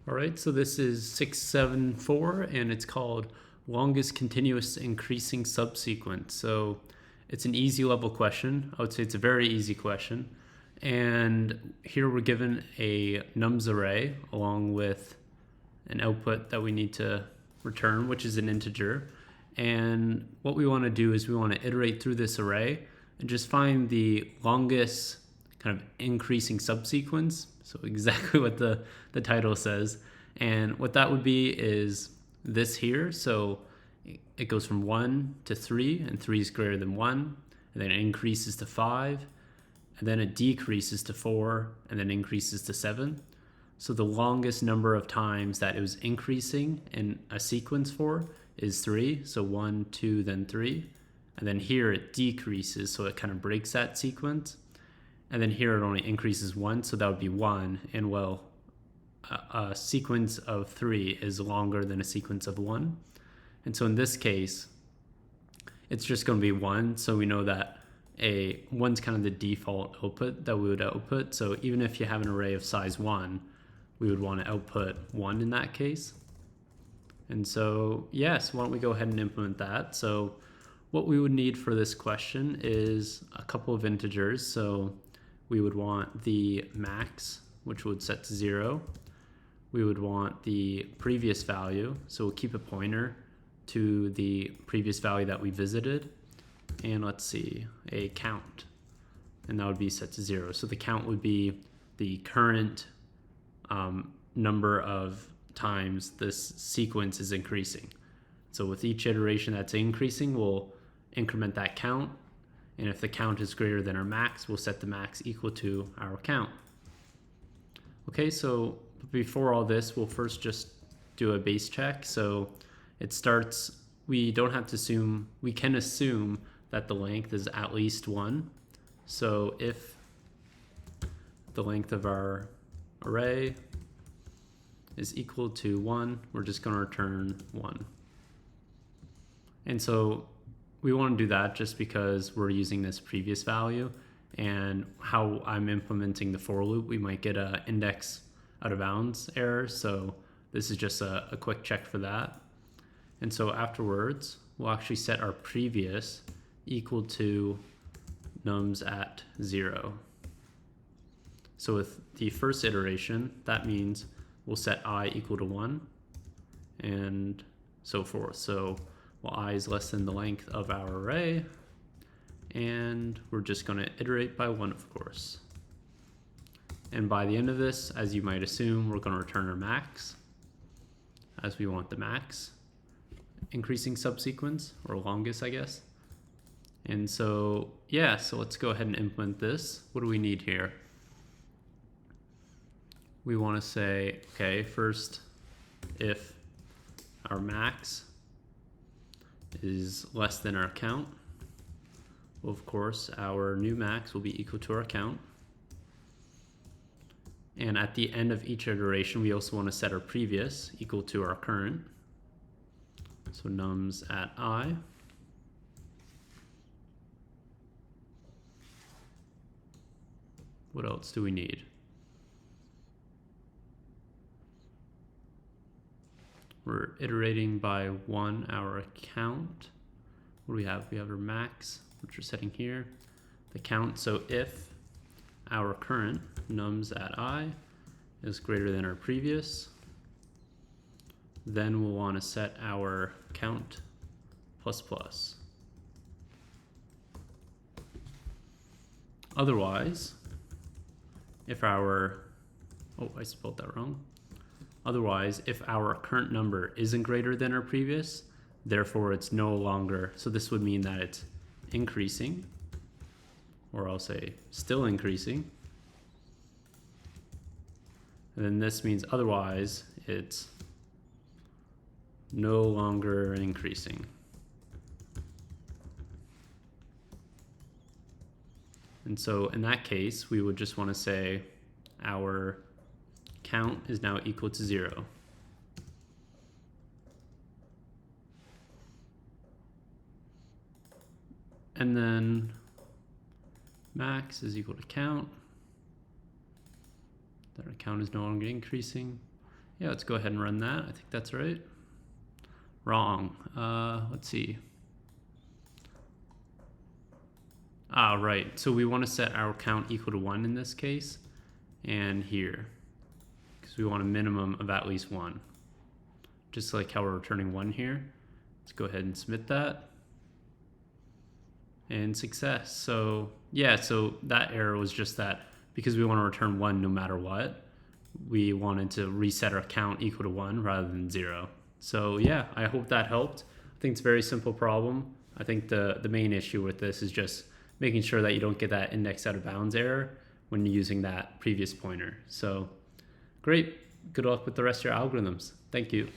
All right, so this is 674 and it's called longest continuous increasing subsequence. So it's an easy level question. I would say it's a very easy question. And here we're given a nums array along with an output that we need to return, which is an integer. And what we want to do is we want to iterate through this array and just find the longest kind of increasing subsequence. So exactly what the title says. And what that would be is this here. So it goes from 1 to 3, and 3 is greater than 1. And then it increases to 5. And then it decreases to 4, and then increases to 7. So the longest number of times that it was increasing in a sequence for is 3. So 1, 2, then 3. And then here it decreases, so it kind of breaks that sequence. And then here it only increases 1, so that would be 1. And well, a sequence of 3 is longer than a sequence of 1. And so in this case, it's just going to be 1. So we know that 1's kind of the default output that we would output. So even if you have an array of size 1, we would want to output 1 in that case. And so, yes, why don't we go ahead and implement that. So what we would need for this question is a couple of integers. So we would want the max, which would set to 0. We would want the previous value. So we'll keep a pointer to the previous value that we visited. And let's see, a count. And that would be set to 0. So the count would be the current number of times this sequence is increasing. So with each iteration that's increasing, we'll increment that count. And if the count is greater than our max, we'll set the max equal to our count. Okay, so before all this, we'll first just do a base check. So it starts, we don't have to assume, we can assume that the length is at least 1. So if the length of our array is equal to 1, we're just going to return 1. And so we want to do that just because we're using this previous value, and how I'm implementing the for loop, we might get an index out of bounds error. So this is just a quick check for that. And so afterwards, we'll actually set our previous equal to nums at 0. So with the first iteration, that means we'll set I equal to 1 and so forth. So well, I is less than the length of our array, and we're just going to iterate by 1, of course. And by the end of this, as you might assume, we're going to return our max, as we want the max increasing subsequence, or longest, I guess. And so, yeah, so let's go ahead and implement this. What do we need here? We want to say, okay, first, if our max is less than our count, well, of course, our new max will be equal to our count. And at the end of each iteration, we also want to set our previous equal to our current. So nums at I. What else do we need? We're iterating by 1 our count. What do we have? We have our max, which we're setting here. The count, so if our current nums at I is greater than our previous, then we'll want to set our count plus plus. Otherwise, if our, oh, I spelled that wrong. Otherwise, if our current number isn't greater than our previous, therefore it's no longer, so this would mean that it's increasing, or I'll say still increasing. And then this means otherwise it's no longer increasing. And so in that case, we would just want to say our count is now equal to 0. And then max is equal to count. That our count is no longer increasing. Yeah, let's go ahead and run that. I think that's right. Wrong. Let's see. Right. So we want to set our count equal to 1 in this case, and here, because we want a minimum of at least 1. Just like how we're returning 1 here. Let's go ahead and submit that. And success. So yeah, so that error was just that because we want to return 1 no matter what, we wanted to reset our count equal to 1 rather than 0. So yeah, I hope that helped. I think it's a very simple problem. I think the main issue with this is just making sure that you don't get that index out of bounds error when you're using that previous pointer. So great. Good luck with the rest of your algorithms. Thank you.